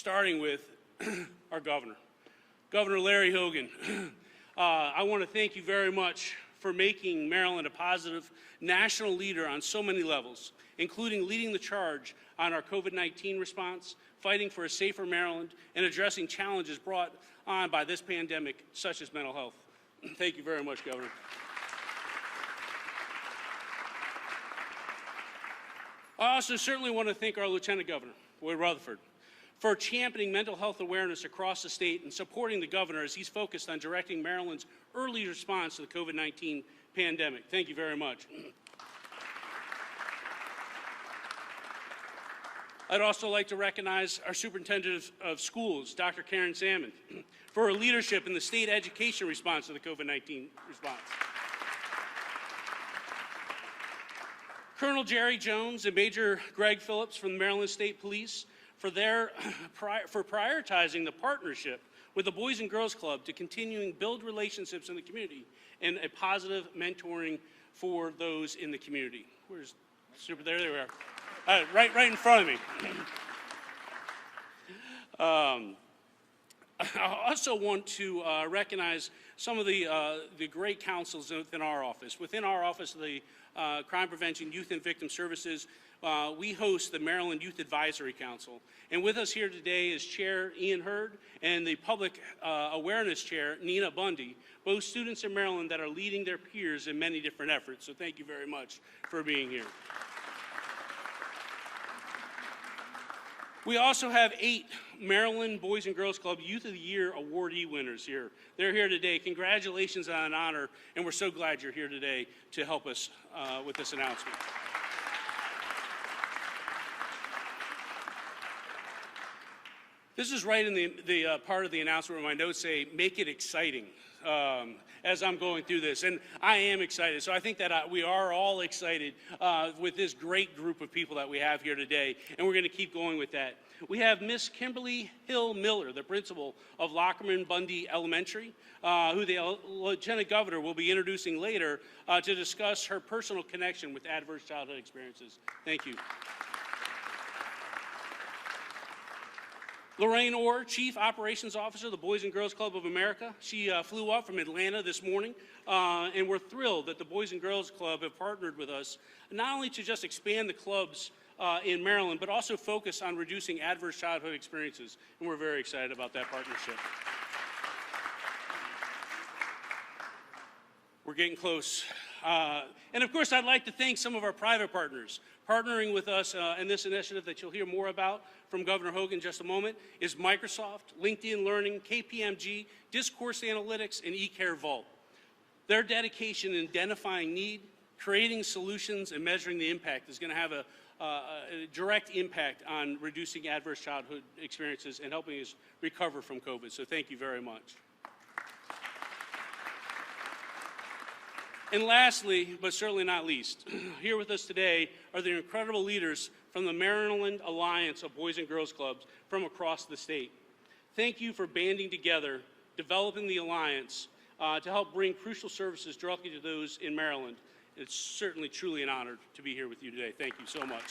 starting with our governor, Governor Larry Hogan. I want to thank you very much for making Maryland a positive national leader on so many levels, including leading the charge on our COVID-19 response, fighting for a safer Maryland, and addressing challenges brought on by this pandemic, such as mental health. Thank you very much, Governor. I also certainly want to thank our Lieutenant Governor, Boyd Rutherford, for championing mental health awareness across the state and supporting the governor as he's focused on directing Maryland's early response to the COVID-19 pandemic. Thank you very much. I'd also like to recognize our Superintendent of Schools, Dr. Karen Salmon, for her leadership in the state education response to the COVID-19 response. Colonel Jerry Jones and Major Greg Phillips from the Maryland State Police for prioritizing the partnership with the Boys and Girls Club to continuing build relationships in the community and a positive mentoring for those in the community. Where's Super? There they are. Right in front of me. I also want to recognize some of the great councils within our office. Within our office, the Crime Prevention, Youth and Victim Services, we host the Maryland Youth Advisory Council. And with us here today is Chair Ian Hurd and the Public Awareness Chair, Nina Bundy, both students in Maryland that are leading their peers in many different efforts. So thank you very much for being here. We also have 8 Maryland Boys and Girls Club Youth of the Year awardee winners here. They're here today. Congratulations on an honor, and we're so glad you're here today to help us with this announcement. This is right in the part of the announcement where my notes say, make it exciting, as I'm going through this. And I am excited. So I think that we are all excited with this great group of people that we have here today. And we're going to keep going with that. We have Miss Kimberly Hill Miller, the principal of Lockerman Bundy Elementary, who the Lieutenant Governor will be introducing later to discuss her personal connection with adverse childhood experiences. Thank you. Lorraine Orr, Chief Operations Officer of the Boys and Girls Club of America. She flew up from Atlanta this morning, and we're thrilled that the Boys and Girls Club have partnered with us, not only to just expand the clubs in Maryland, but also focus on reducing adverse childhood experiences, and we're very excited about that partnership. We're getting close. And of course, I'd like to thank some of our private partners. Partnering with us in this initiative that you'll hear more about from Governor Hogan in just a moment is Microsoft, LinkedIn Learning, KPMG, Discourse Analytics, and eCare Vault. Their dedication in identifying need, creating solutions, and measuring the impact is going to have a direct impact on reducing adverse childhood experiences and helping us recover from COVID. So thank you very much. And lastly, but certainly not least, here with us today are the incredible leaders from the Maryland Alliance of Boys and Girls Clubs from across the state. Thank you for banding together, developing the alliance to help bring crucial services directly to those in Maryland. It's certainly truly an honor to be here with you today. Thank you so much.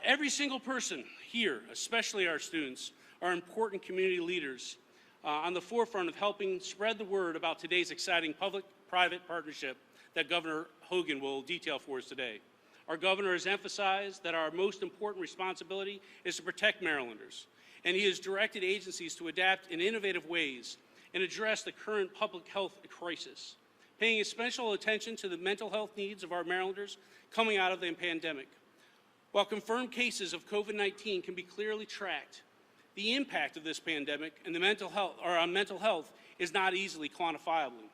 Every single person here, especially our students, are important community leaders on the forefront of helping spread the word about today's exciting public-private partnership that Governor Hogan will detail for us today. Our governor has emphasized that our most important responsibility is to protect Marylanders, and he has directed agencies to adapt in innovative ways and address the current public health crisis, paying special attention to the mental health needs of our Marylanders coming out of the pandemic. While confirmed cases of COVID-19 can be clearly tracked, the impact of this pandemic and on mental health is not easily quantifiable.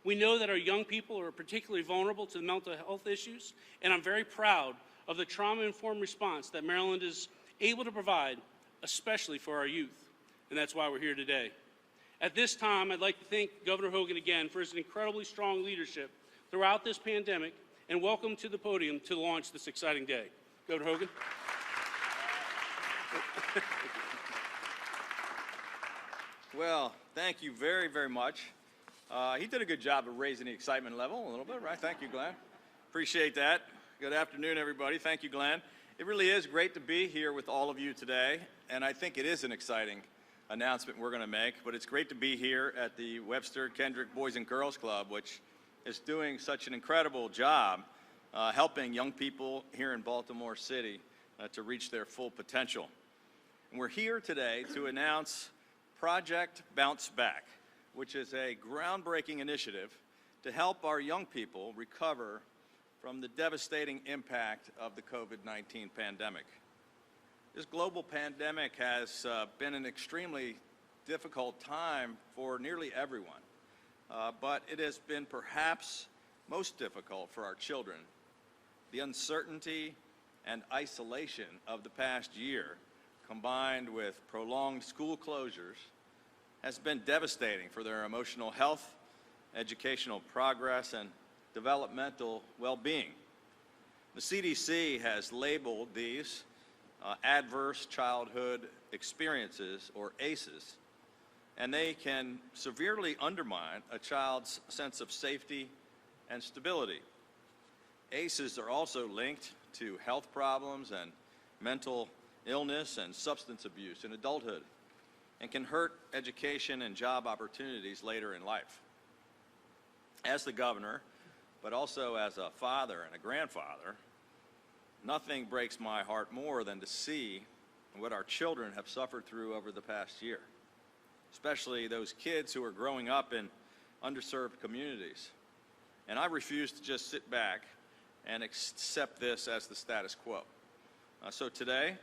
We know that our young people are particularly vulnerable to mental health issues, and I'm very proud of the trauma-informed response that Maryland is able to provide, especially for our youth, and that's why we're here today. At this time, I'd like to thank Governor Hogan again for his incredibly strong leadership throughout this pandemic, and welcome to the podium to launch this exciting day. Governor Hogan. Well, thank you very, very much. He did a good job of raising the excitement level a little bit, right? Thank you, Glenn. Appreciate that. Good afternoon, everybody. Thank you, Glenn. It really is great to be here with all of you today, and I think it is an exciting announcement we're going to make, but it's great to be here at the Webster Kendrick Boys and Girls Club, which is doing such an incredible job helping young people here in Baltimore City to reach their full potential. And we're here today to announce Project Bounce Back, which is a groundbreaking initiative to help our young people recover from the devastating impact of the COVID-19 pandemic. This global pandemic has been an extremely difficult time for nearly everyone, but it has been perhaps most difficult for our children. The uncertainty and isolation of the past year, combined with prolonged school closures, has been devastating for their emotional health, educational progress, and developmental well-being. The CDC has labeled these adverse childhood experiences, or ACEs, and they can severely undermine a child's sense of safety and stability. ACEs are also linked to health problems and mental illness and substance abuse in adulthood, and can hurt education and job opportunities later in life. As the governor, but also as a father and a grandfather, nothing breaks my heart more than to see what our children have suffered through over the past year, especially those kids who are growing up in underserved communities. And I refuse to just sit back and accept this as the status quo. So today,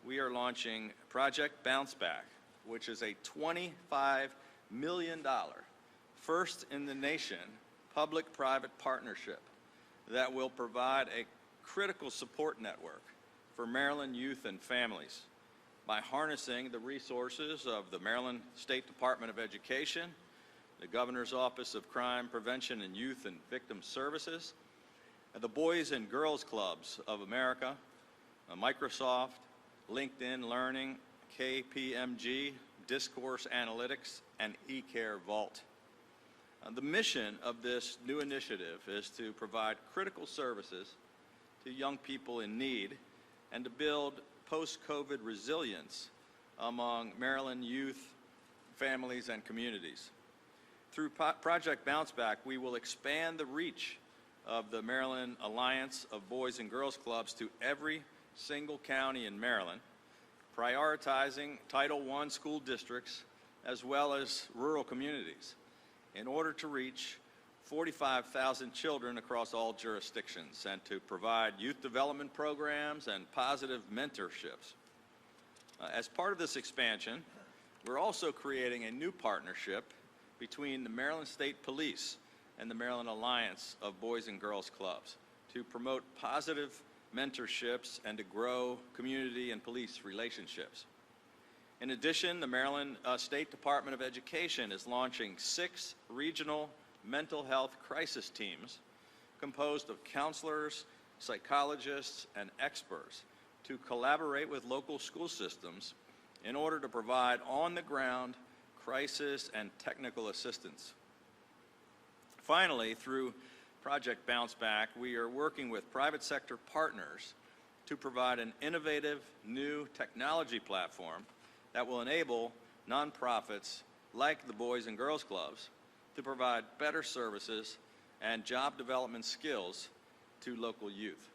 we are launching Project Bounce Back, which is a $25 million, first in the nation, public-private partnership that will provide a critical support network for Maryland youth and families by harnessing the resources of the Maryland State Department of Education, the Governor's Office of Crime Prevention and Youth and Victim Services, and the Boys and Girls Clubs of America, Microsoft, LinkedIn Learning, KPMG, Discourse Analytics, and eCare Vault. The mission of this new initiative is to provide critical services to young people in need and to build post-COVID resilience among Maryland youth, families, and communities. Through Project Bounce Back, we will expand the reach of the Maryland Alliance of Boys and Girls Clubs to every single county in Maryland, prioritizing Title I school districts as well as rural communities in order to reach 45,000 children across all jurisdictions and to provide youth development programs and positive mentorships. As part of this expansion, we're also creating a new partnership between the Maryland State Police and the Maryland Alliance of Boys and Girls Clubs to promote positive mentorships and to grow community and police relationships. In addition, the Maryland State Department of Education is launching 6 regional mental health crisis teams composed of counselors, psychologists, and experts to collaborate with local school systems in order to provide on-the-ground crisis and technical assistance. Finally, through Project Bounce Back, we are working with private sector partners to provide an innovative new technology platform that will enable nonprofits like the Boys and Girls Clubs to provide better services and job development skills to local youth.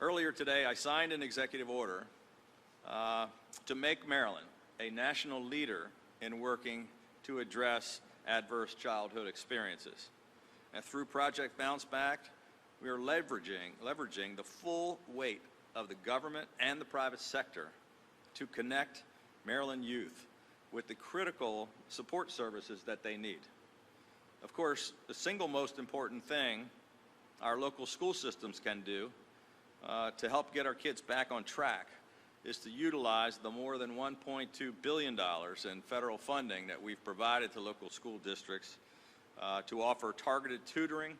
Earlier today, I signed an executive order to make Maryland a national leader in working to address adverse childhood experiences. And through Project Bounce Back, we are leveraging the full weight of the government and the private sector to connect Maryland youth with the critical support services that they need. Of course, the single most important thing our local school systems can do to help get our kids back on track is to utilize the more than $1.2 billion in federal funding that we've provided to local school districts to offer targeted tutoring,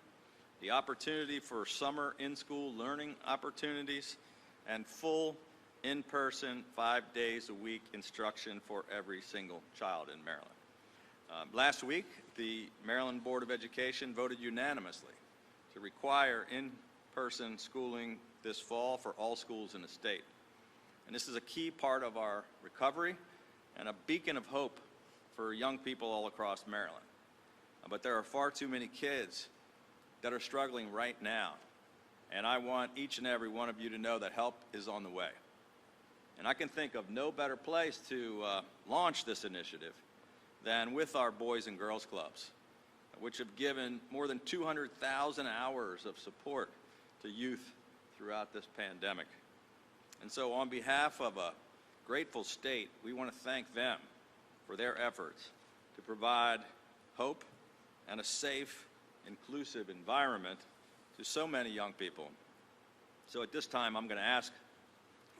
the opportunity for summer in-school learning opportunities, and full in-person 5 days a week instruction for every single child in Maryland. Last week, the Maryland Board of Education voted unanimously to require in-person in-person schooling this fall for all schools in the state. And this is a key part of our recovery and a beacon of hope for young people all across Maryland. But there are far too many kids that are struggling right now. And I want each and every one of you to know that help is on the way. And I can think of no better place to launch this initiative than with our Boys and Girls Clubs, which have given more than 200,000 hours of support to youth throughout this pandemic. And so on behalf of a grateful state, we want to thank them for their efforts to provide hope and a safe, inclusive environment to so many young people. So at this time, I'm going to ask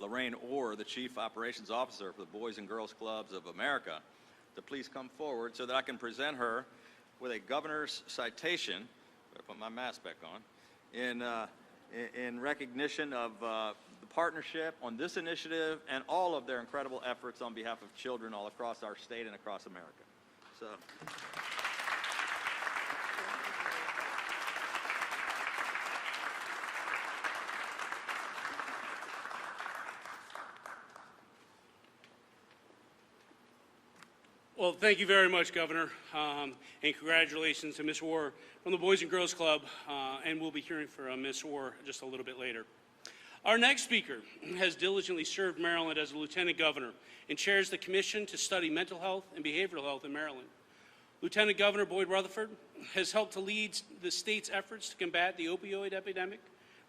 Lorraine Orr, the Chief Operations Officer for the Boys and Girls Clubs of America, to please come forward so that I can present her with a governor's citation, better put my mask back on, in recognition of the partnership on this initiative and all of their incredible efforts on behalf of children all across our state and across America. So. Well, thank you very much, Governor, and congratulations to Ms. Orr from the Boys and Girls Club, and we'll be hearing from Ms. Orr just a little bit later. Our next speaker has diligently served Maryland as a Lieutenant Governor and chairs the Commission to Study Mental Health and Behavioral Health in Maryland. Lieutenant Governor Boyd Rutherford has helped to lead the state's efforts to combat the opioid epidemic,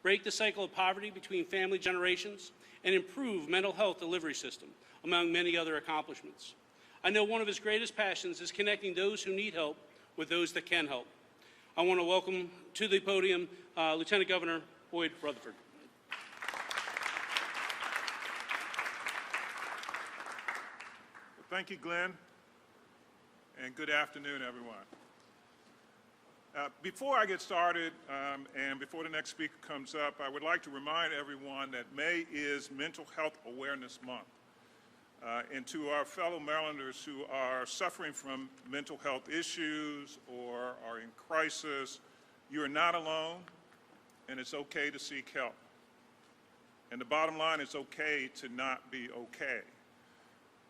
break the cycle of poverty between family generations, and improve mental health delivery system, among many other accomplishments. I know one of his greatest passions is connecting those who need help with those that can help. I want to welcome to the podium Lieutenant Governor Boyd Rutherford. Well, thank you, Glenn, and good afternoon, everyone. Before I get started and before the next speaker comes up, I would like to remind everyone that May is Mental Health Awareness Month. And to our fellow Marylanders who are suffering from mental health issues or are in crisis, you are not alone, and it's okay to seek help. And the bottom line, it's okay to not be okay.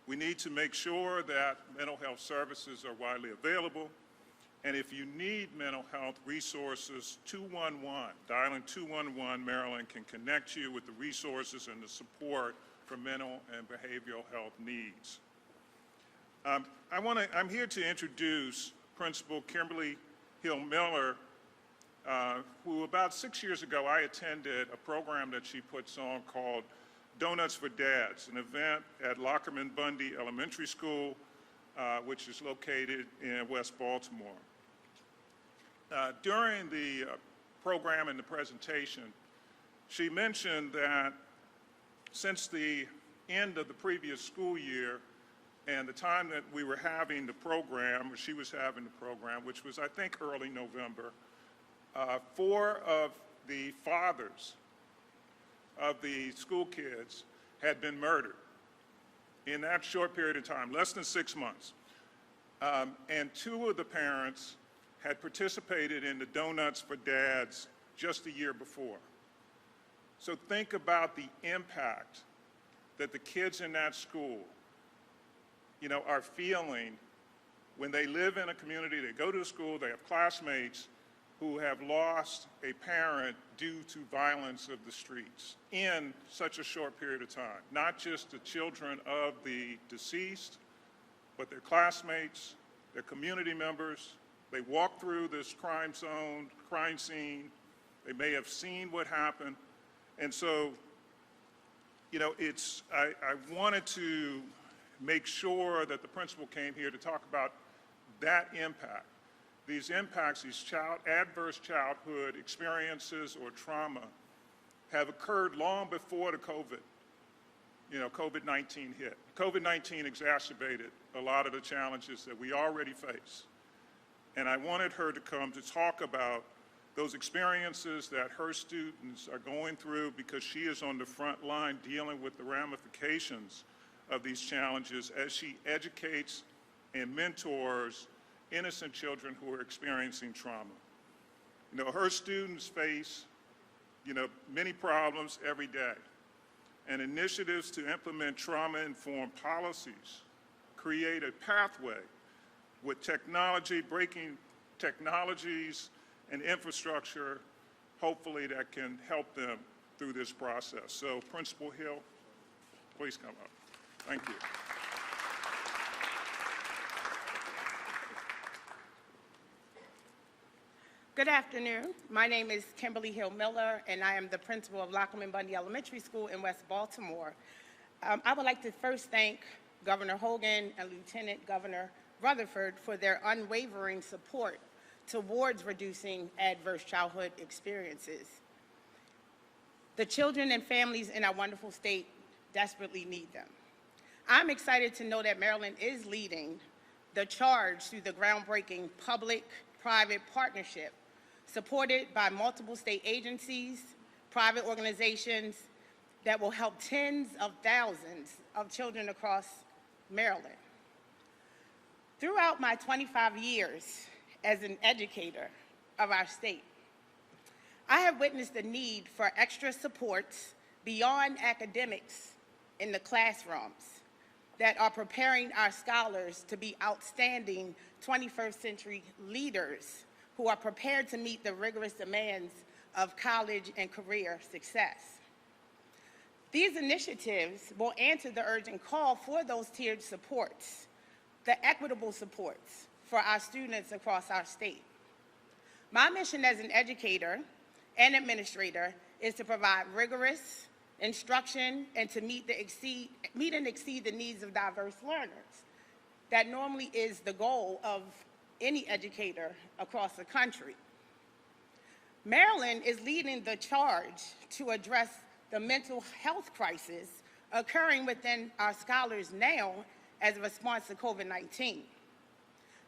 We need to make sure that mental health services are widely available, and if you need mental health resources, 211, dialing 211 Maryland can connect you with the resources and the support for mental and behavioral health needs. I'm here to introduce Principal Kimberly Hill-Miller, who about 6 years ago I attended a program that she puts on called Donuts for Dads, an event at Lockerman Bundy Elementary School, which is located in West Baltimore. During the program and the presentation, she mentioned that since the end of the previous school year and the time that we were having the program, or she was having the program, which was I think early November, 4 of the fathers of the school kids had been murdered in that short period of time, less than 6 months. And 2 of the parents had participated in the Donuts for Dads just a year before. So think about the impact that the kids in that school, are feeling when they live in a community, they go to a school, they have classmates who have lost a parent due to violence of the streets in such a short period of time. Not just the children of the deceased, but their classmates, their community members. They walk through this crime zone, crime scene. They may have seen what happened. And so, I wanted to make sure that the principal came here to talk about that impact. These impacts, these adverse childhood experiences or trauma have occurred long before the COVID-19 hit. COVID-19 exacerbated a lot of the challenges that we already face. And I wanted her to come to talk about those experiences that her students are going through because she is on the front line dealing with the ramifications of these challenges as she educates and mentors innocent children who are experiencing trauma. Her students face many problems every day. And initiatives to implement trauma-informed policies create a pathway with technology, breaking technologies and infrastructure, hopefully that can help them through this process. So Principal Hill, please come up. Thank you. Good afternoon. My name is Kimberly Hill Miller, and I am the principal of Lockerman Bundy Elementary School in West Baltimore. I would like to first thank Governor Hogan and Lieutenant Governor Rutherford for their unwavering support towards reducing adverse childhood experiences. The children and families in our wonderful state desperately need them. I'm excited to know that Maryland is leading the charge through the groundbreaking public-private partnership supported by multiple state agencies, private organizations that will help tens of thousands of children across Maryland. Throughout my 25 years as an educator of our state, I have witnessed the need for extra supports beyond academics in the classrooms that are preparing our scholars to be outstanding 21st century leaders who are prepared to meet the rigorous demands of college and career success. These initiatives will answer the urgent call for those tiered supports, the equitable supports for our students across our state. My mission as an educator and administrator is to provide rigorous instruction and to meet and exceed the needs of diverse learners. That normally is the goal of any educator across the country. Maryland is leading the charge to address the mental health crisis occurring within our scholars now as a response to COVID-19.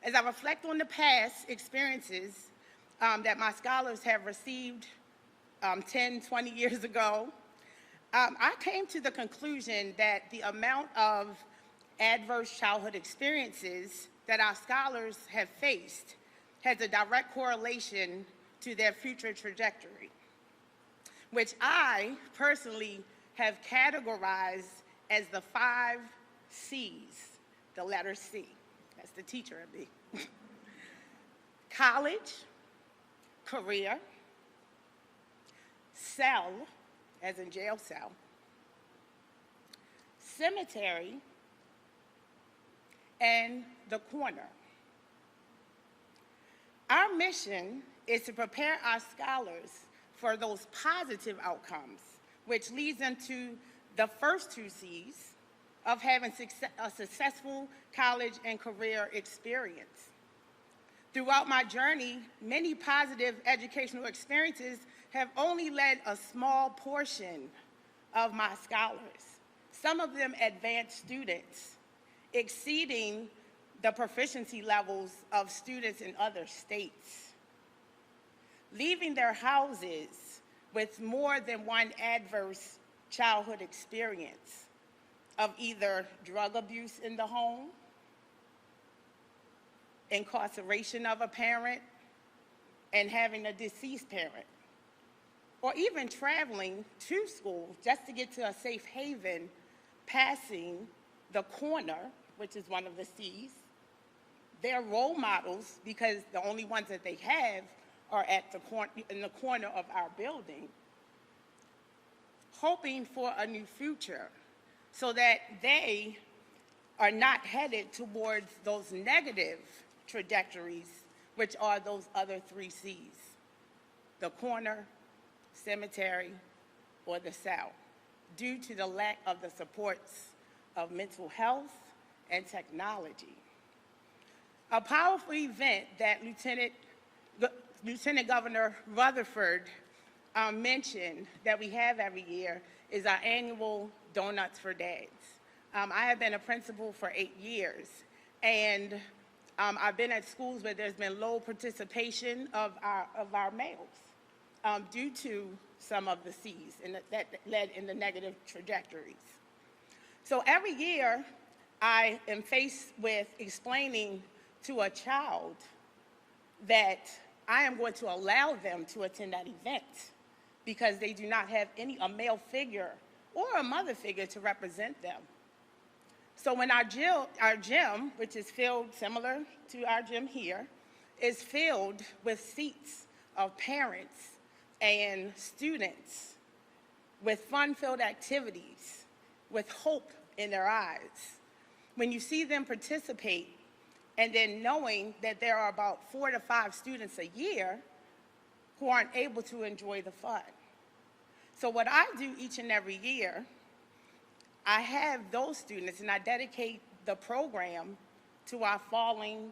As I reflect on the past experiences that my scholars have received 10, 20 years ago, I came to the conclusion that the amount of adverse childhood experiences that our scholars have faced has a direct correlation to their future trajectory, which I personally have categorized as the 5 C's, the letter C. That's the teacher in me. College, career, cell, as in jail cell, cemetery, and the corner. Our mission is to prepare our scholars for those positive outcomes, which leads them to the first 2 C's of having a successful college and career experience. Throughout my journey, many positive educational experiences have only led a small portion of my scholars, some of them advanced students, exceeding the proficiency levels of students in other states, leaving their houses with more than one adverse childhood experience of either drug abuse in the home, incarceration of a parent, and having a deceased parent, or even traveling to school just to get to a safe haven, passing the corner, which is one of the C's. They're role models because the only ones that they have are at in the corner of our building, hoping for a new future so that they are not headed towards those negative trajectories, which are those other 3 C's, the corner, cemetery, or the cell, due to the lack of the supports of mental health and technology. A powerful event that Lieutenant Governor Rutherford mentioned that we have every year is our annual Donuts for Dads. I have been a principal for 8 years, and I've been at schools where there's been low participation of our males due to some of the C's that led in the negative trajectories. So every year, I am faced with explaining to a child that I am going to allow them to attend that event because they do not have a male figure or a mother figure to represent them. So when our gym, which is filled similar to our gym here, is filled with seats of parents and students with fun-filled activities, with hope in their eyes. When you see them participate, and then knowing that there are about 4 to 5 students a year who aren't able to enjoy the fun. So what I do each and every year, I have those students and I dedicate the program to our falling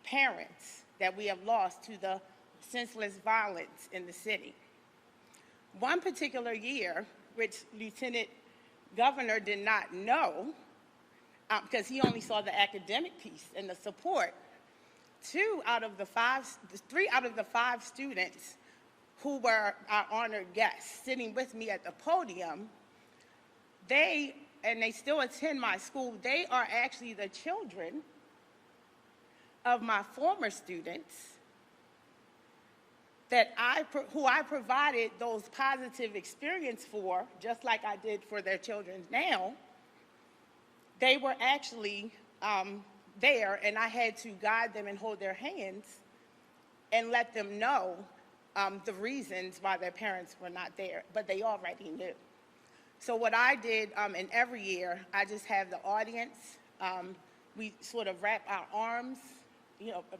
parents that we have lost to the senseless violence in the city. One particular year, which Lieutenant Governor did not know, because he only saw the academic piece and the support, 3 out of the 5 students who were our honored guests sitting with me at the podium, they still attend my school. They are actually the children of my former students who I provided those positive experience for, just like I did for their children now. They were actually there, and I had to guide them and hold their hands and let them know the reasons why their parents were not there, but they already knew. So what I did, and every year, I just have the audience, we sort of wrap our arms,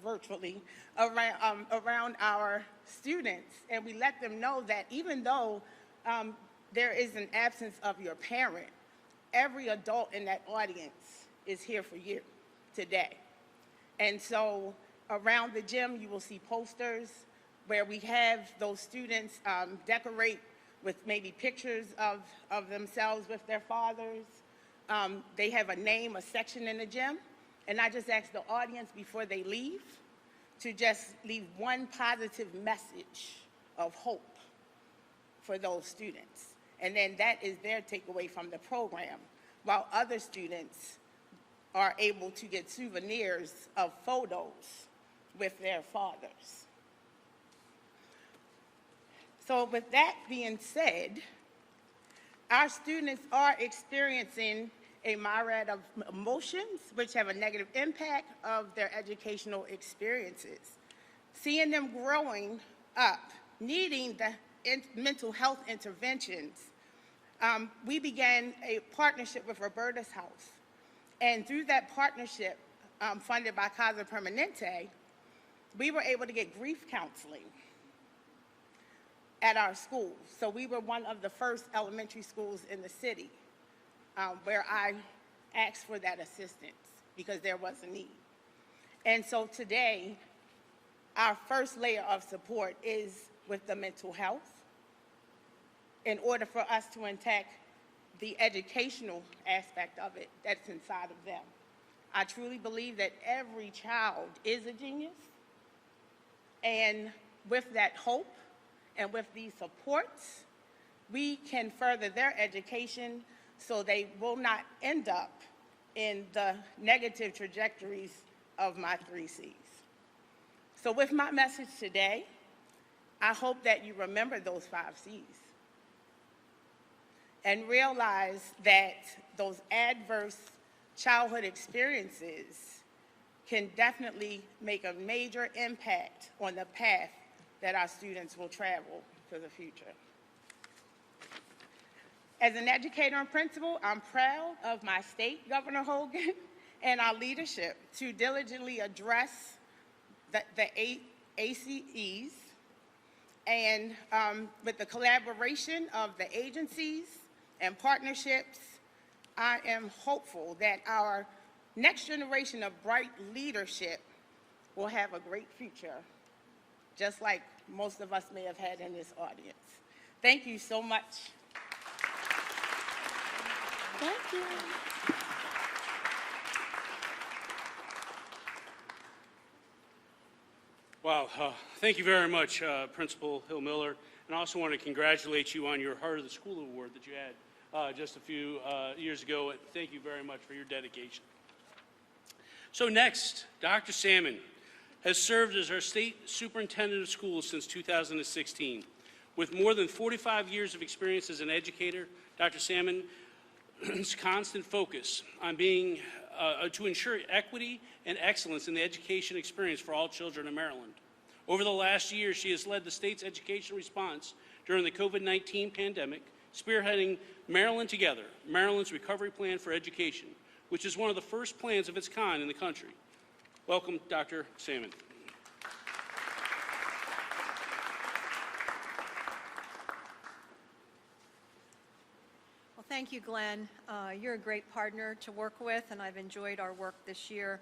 virtually, around our students, and we let them know that even though there is an absence of your parent, every adult in that audience is here for you today. And so around the gym, you will see posters where we have those students decorate with maybe pictures of themselves with their fathers. They have a section in the gym, and I just ask the audience before they leave to just leave one positive message of hope for those students. And then that is their takeaway from the program, while other students are able to get souvenirs of photos with their fathers. So with that being said, our students are experiencing a myriad of emotions which have a negative impact of their educational experiences. Seeing them growing up, needing the mental health interventions, we began a partnership with Roberta's House. And through that partnership, funded by Casa Permanente, we were able to get grief counseling at our schools. So we were one of the first elementary schools in the city where I asked for that assistance because there was a need. And so today, our first layer of support is with the mental health in order for us to attack the educational aspect of it that's inside of them. I truly believe that every child is a genius, and with that hope and with these supports, we can further their education so they will not end up in the negative trajectories of my 3 C's. So with my message today, I hope that you remember those 5 C's and realize that those adverse childhood experiences can definitely make a major impact on the path that our students will travel for the future. As an educator and principal, I'm proud of my state, Governor Hogan, and our leadership to diligently address the ACEs, and with the collaboration of the agencies and partnerships, I am hopeful that our next generation of bright leadership will have a great future, just like most of us may have had in this audience. Thank you so much. Thank you. Wow, thank you very much, Principal Hill-Miller. And I also want to congratulate you on your Heart of the School Award that you had just a few years ago. And thank you very much for your dedication. So next, Dr. Salmon has served as our State Superintendent of Schools since 2016. With more than 45 years of experience as an educator, Dr. Salmon's constant focus on being to ensure equity and excellence in the education experience for all children in Maryland. Over the last year, she has led the state's education response during the COVID-19 pandemic, spearheading Maryland Together, Maryland's recovery plan for education, which is one of the first plans of its kind in the country. Welcome, Dr. Salmon. Well, thank you, Glenn. You're a great partner to work with, and I've enjoyed our work this year.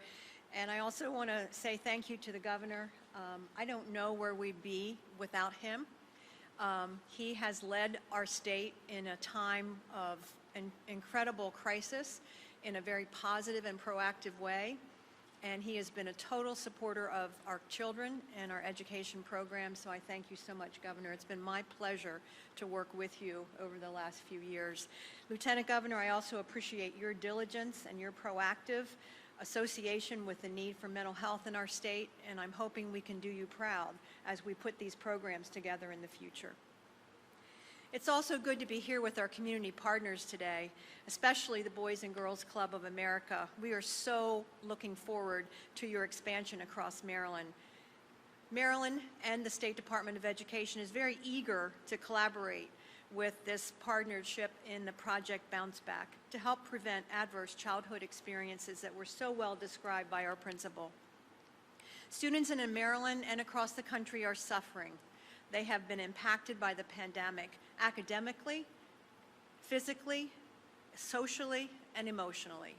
And I also want to say thank you to the governor. I don't know where we'd be without him. He has led our state in a time of an incredible crisis in a very positive and proactive way. And he has been a total supporter of our children and our education program. So I thank you so much, Governor. It's been my pleasure to work with you over the last few years. Lieutenant Governor, I also appreciate your diligence and your proactive association with the need for mental health in our state, and I'm hoping we can do you proud as we put these programs together in the future. It's also good to be here with our community partners today, especially the Boys and Girls Club of America. We are so looking forward to your expansion across Maryland. Maryland and the State Department of Education is very eager to collaborate with this partnership in the Project Bounce Back to help prevent adverse childhood experiences that were so well described by our principal. Students in Maryland and across the country are suffering. They have been impacted by the pandemic academically, physically, socially, and emotionally.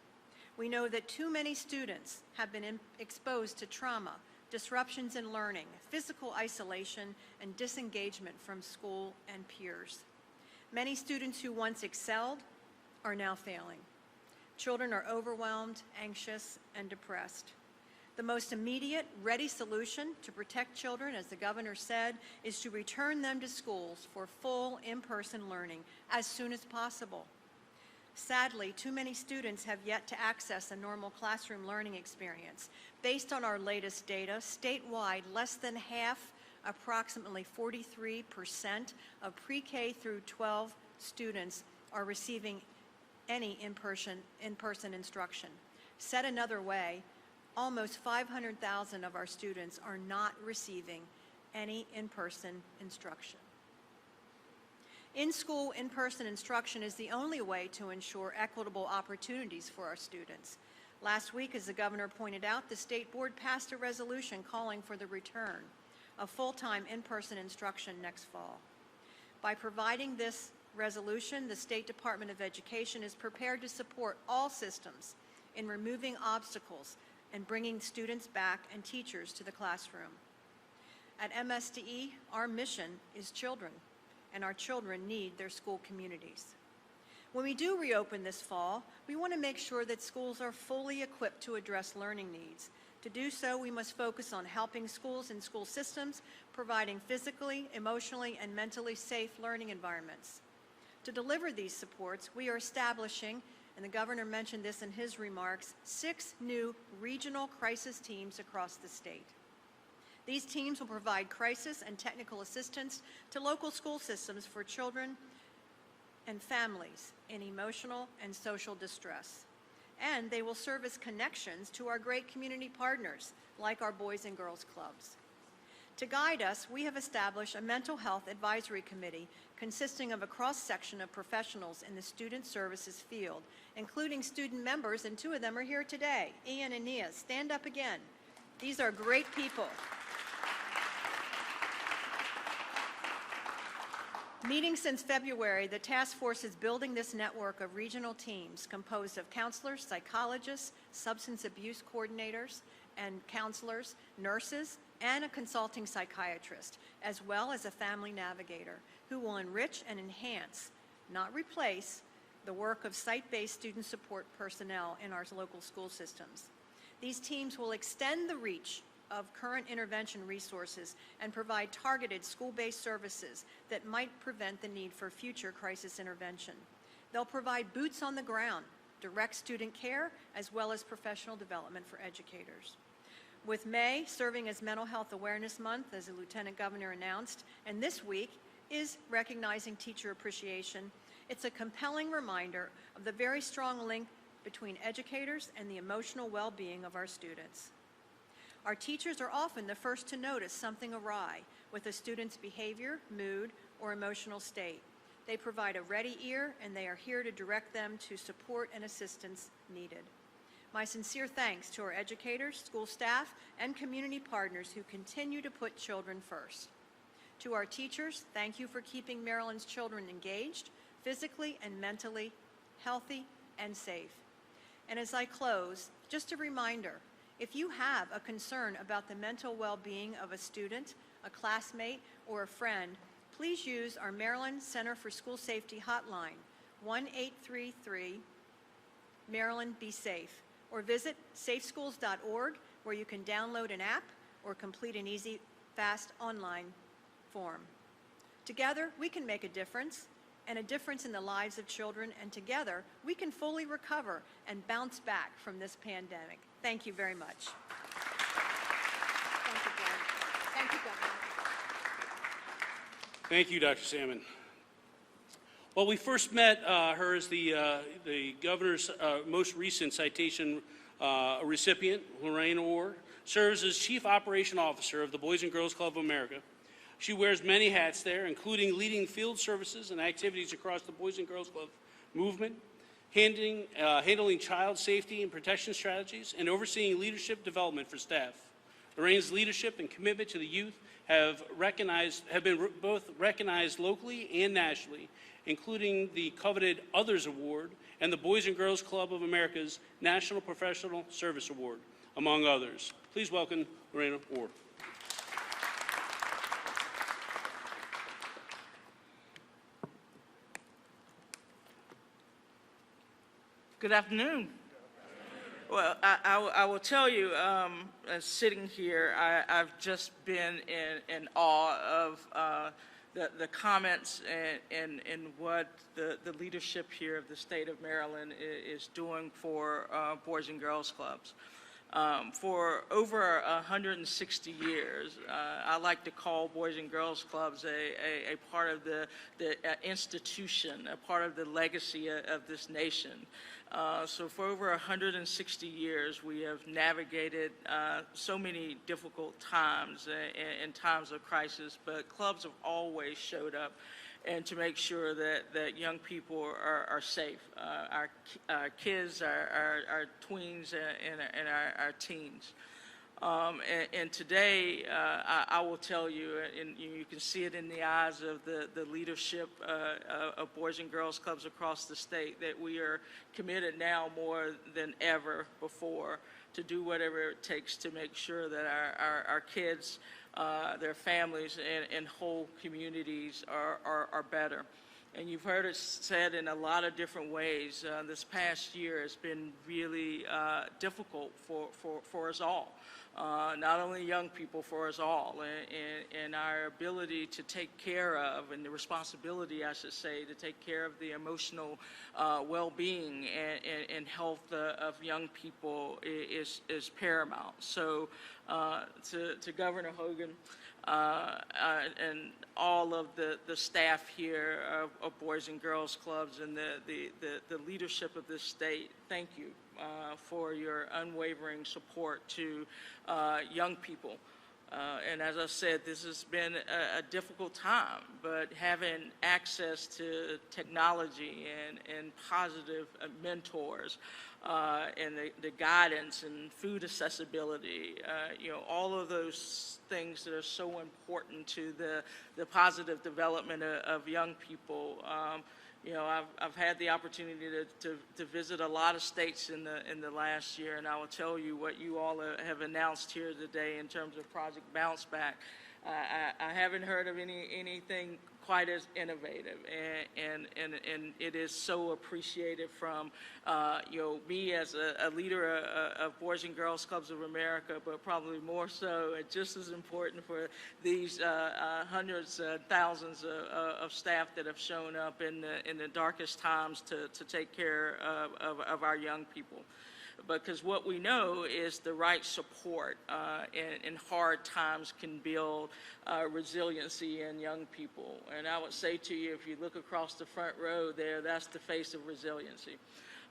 We know that too many students have been exposed to trauma, disruptions in learning, physical isolation, and disengagement from school and peers. Many students who once excelled are now failing. Children are overwhelmed, anxious, and depressed. The most immediate, ready solution to protect children, as the governor said, is to return them to schools for full in-person learning as soon as possible. Sadly, too many students have yet to access a normal classroom learning experience. Based on our latest data, statewide, less than half, approximately 43% of pre-K through 12 students are receiving any in-person instruction. Said another way, almost 500,000 of our students are not receiving any in-person instruction. In-school, in-person instruction is the only way to ensure equitable opportunities for our students. Last week, as the governor pointed out, the state board passed a resolution calling for the return of full-time in-person instruction next fall. By providing this resolution, the State Department of Education is prepared to support all systems in removing obstacles and bringing students back and teachers to the classroom. At MSDE, our mission is children, and our children need their school communities. When we do reopen this fall, we want to make sure that schools are fully equipped to address learning needs. To do so, we must focus on helping schools and school systems, providing physically, emotionally, and mentally safe learning environments. To deliver these supports, we are establishing, and the governor mentioned this in his remarks, 6 new regional crisis teams across the state. These teams will provide crisis and technical assistance to local school systems for children and families in emotional and social distress. And they will serve as connections to our great community partners, like our Boys and Girls Clubs. To guide us, we have established a mental health advisory committee consisting of a cross-section of professionals in the student services field, including student members, and 2 of them are here today. Ian and Nia, stand up again. These are great people. Meeting since February, the task force is building this network of regional teams composed of counselors, psychologists, substance abuse coordinators, and counselors, nurses, and a consulting psychiatrist, as well as a family navigator who will enrich and enhance, not replace, the work of site-based student support personnel in our local school systems. These teams will extend the reach of current intervention resources and provide targeted school-based services that might prevent the need for future crisis intervention. They'll provide boots on the ground, direct student care, as well as professional development for educators. With May serving as Mental Health Awareness Month, as the Lieutenant Governor announced, and this week is recognizing teacher appreciation. It's a compelling reminder of the very strong link between educators and the emotional well-being of our students. Our teachers are often the first to notice something awry with a student's behavior, mood, or emotional state. They provide a ready ear, and they are here to direct them to support and assistance needed. My sincere thanks to our educators, school staff, and community partners who continue to put children first. To our teachers, thank you for keeping Maryland's children engaged, physically and mentally, healthy and safe. And as I close, just a reminder, if you have a concern about the mental well-being of a student, a classmate, or a friend, please use our Maryland Center for School Safety hotline, 1-833-Maryland Be Safe, or visit safeschools.org, where you can download an app or complete an easy, fast online form. Together, we can make a difference, and a difference in the lives of children, and together, we can fully recover and bounce back from this pandemic. Thank you very much. Thank you, Glenn. Thank you, Governor. Thank you, Dr. Salmon. Well, we first met her as the governor's most recent citation recipient, Lorraine Orr, serves as Chief Operation Officer of the Boys and Girls Club of America. She wears many hats there, including leading field services and activities across the Boys and Girls Club movement, handling child safety and protection strategies, and overseeing leadership development for staff. Lorraine's leadership and commitment to the youth have been both recognized locally and nationally, including the coveted Others Award and the Boys and Girls Club of America's National Professional Service Award, among others. Please welcome Lorraine Orr. Good afternoon. Well, I will tell you, sitting here, I've just been in awe of the comments and what the leadership here of the state of Maryland is doing for Boys and Girls Clubs. For over 160 years, I like to call Boys and Girls Clubs a part of the institution, a part of the legacy of this nation. So for over 160 years, we have navigated so many difficult times and times of crisis, but clubs have always showed up and to make sure that young people are safe. Our kids, our tweens, and our teens. And today, I will tell you, and you can see it in the eyes of the leadership of Boys and Girls Clubs across the state, that we are committed now more than ever before to do whatever it takes to make sure that our kids, their families, and whole communities are better. And you've heard it said in a lot of different ways. This past year has been really difficult for us all. Not only young people, for us all, and our ability to take care of, and the responsibility, I should say, to take care of the emotional well-being and health of young people is paramount. So to Governor Hogan and all of the staff here of Boys and Girls Clubs and the leadership of this state, thank you for your unwavering support to young people. And as I said, this has been a difficult time, but having access to technology and positive mentors and the guidance and food accessibility, all of those things that are so important to the positive development of young people. I've had the opportunity to visit a lot of states in the last year, and I will tell you what you all have announced here today in terms of Project Bounce Back. I haven't heard of anything quite as innovative, and it is so appreciated from me as a leader of Boys and Girls Clubs of America, but probably more so, and just as important for these hundreds, thousands of staff that have shown up in the darkest times to take care of our young people. because what we know is the right support in hard times can build resiliency in young people. And I would say to you, if you look across the front row there, that's the face of resiliency.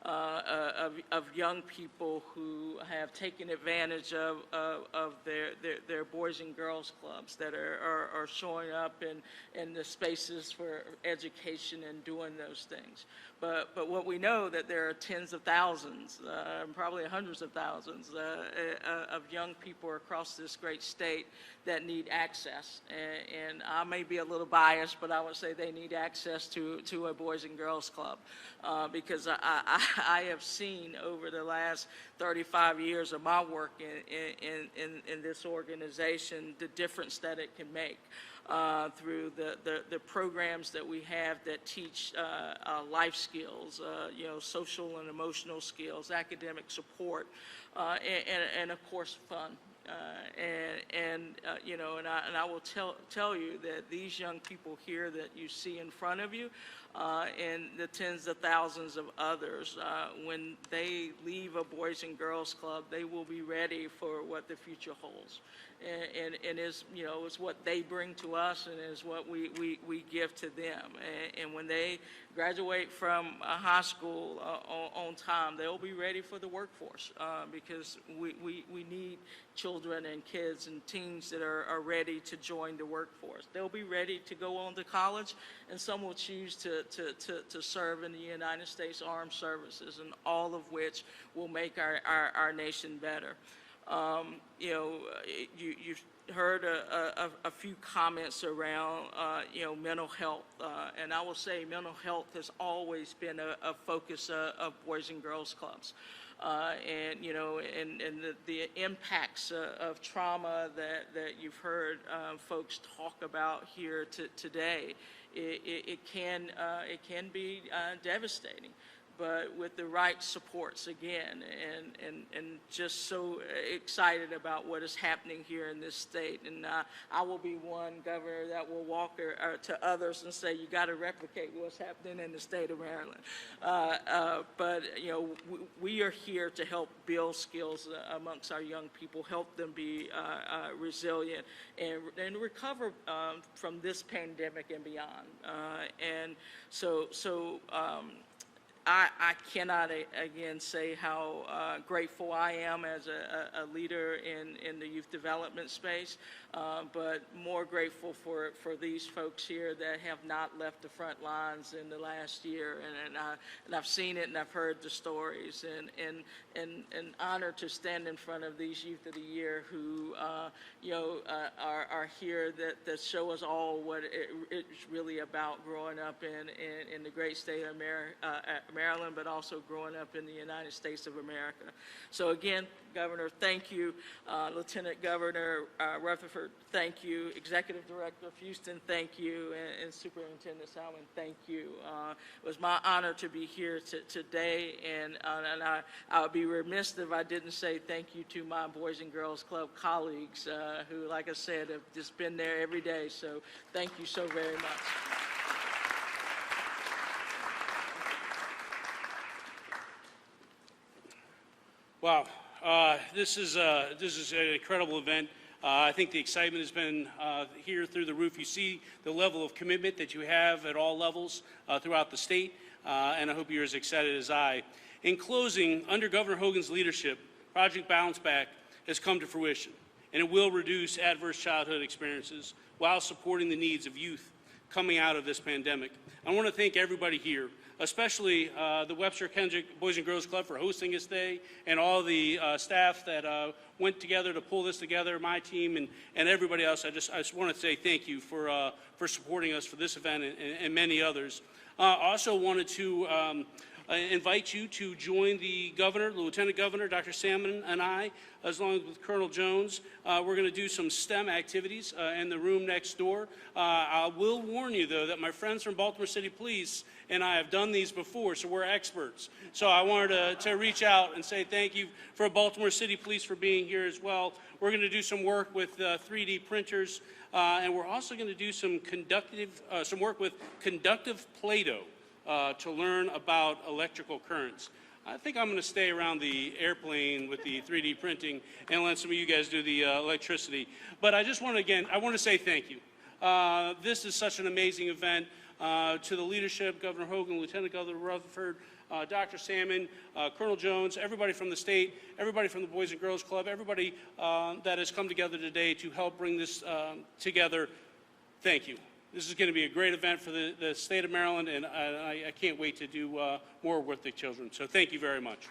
Of young people who have taken advantage of their boys and girls clubs that are showing up in the spaces for education and doing those things. But what we know that there are tens of thousands, probably hundreds of thousands of young people across this great state that need access. And I may be a little biased, but I would say they need access to a Boys and Girls Club because I have seen over the last 35 years of my work in this organization the difference that it can make. Through the programs that we have that teach life skills, social and emotional skills, academic support, and of course fun. And I will tell you that these young people here that you see in front of you, and the tens of thousands of others, when they leave a Boys and Girls Club, they will be ready for what the future holds. And is what they bring to us and is what we give to them. And when they graduate from high school on time, they'll be ready for the workforce because we need children and kids and teens that are ready to join the workforce. They'll be ready to go on to college, and some will choose to serve in the United States Armed Services, and all of which will make our nation better. You've heard a few comments around, mental health, and I will say mental health has always been a focus of Boys and Girls Clubs. And the impacts of trauma that you've heard folks talk about here today, it can be devastating. But with the right supports again, and just so excited about what is happening here in this state. And I will be one governor that will walk to others and say, you got to replicate what's happening in the state of Maryland. But we are here to help build skills amongst our young people, help them be resilient and recover from this pandemic and beyond. And so. I cannot, again, say how grateful I am as a leader in the youth development space, but more grateful for these folks here that have not left the front lines in the last year. And I've seen it and I've heard the stories, and honored to stand in front of these Youth of the Year who are here that show us all what it's really about growing up in the great state of Maryland, but also growing up in the United States of America. So again, Governor, thank you. Lieutenant Governor Rutherford, thank you. Executive Director Houston, thank you. And Superintendent Salmon, thank you. It was my honor to be here today, and I would be remiss if I didn't say thank you to my Boys and Girls Club colleagues who, like I said, have just been there every day. So thank you so very much. Wow, this is an incredible event. I think the excitement has been here through the roof. You see the level of commitment that you have at all levels throughout the state, and I hope you're as excited as I. In closing, under Governor Hogan's leadership, Project Bounce Back has come to fruition, and it will reduce adverse childhood experiences while supporting the needs of youth coming out of this pandemic. I want to thank everybody here, especially the Webster Kendrick Boys and Girls Club for hosting us today, and all the staff that went together to pull this together, my team and everybody else. I just want to say thank you for supporting us for this event and many others. I also wanted to invite you to join the governor, the Lieutenant Governor, Dr. Salmon, and I, as long as with Colonel Jones. We're going to do some STEM activities in the room next door. I will warn you, though, that my friends from Baltimore City Police and I have done these before, so we're experts. So I wanted to reach out and say thank you for Baltimore City Police for being here as well. We're going to do some work with 3D printers, and we're also going to do some work with conductive Play-Doh to learn about electrical currents. I think I'm going to stay around the airplane with the 3D printing and let some of you guys do the electricity. But I just want to, again, I want to say thank you. This is such an amazing event. To the leadership, Governor Hogan, Lieutenant Governor Rutherford, Dr. Salmon, Colonel Jones, everybody from the state, everybody from the Boys and Girls Club, everybody that has come together today to help bring this together, thank you. This is going to be a great event for the state of Maryland, and I can't wait to do more with the children. So thank you very much.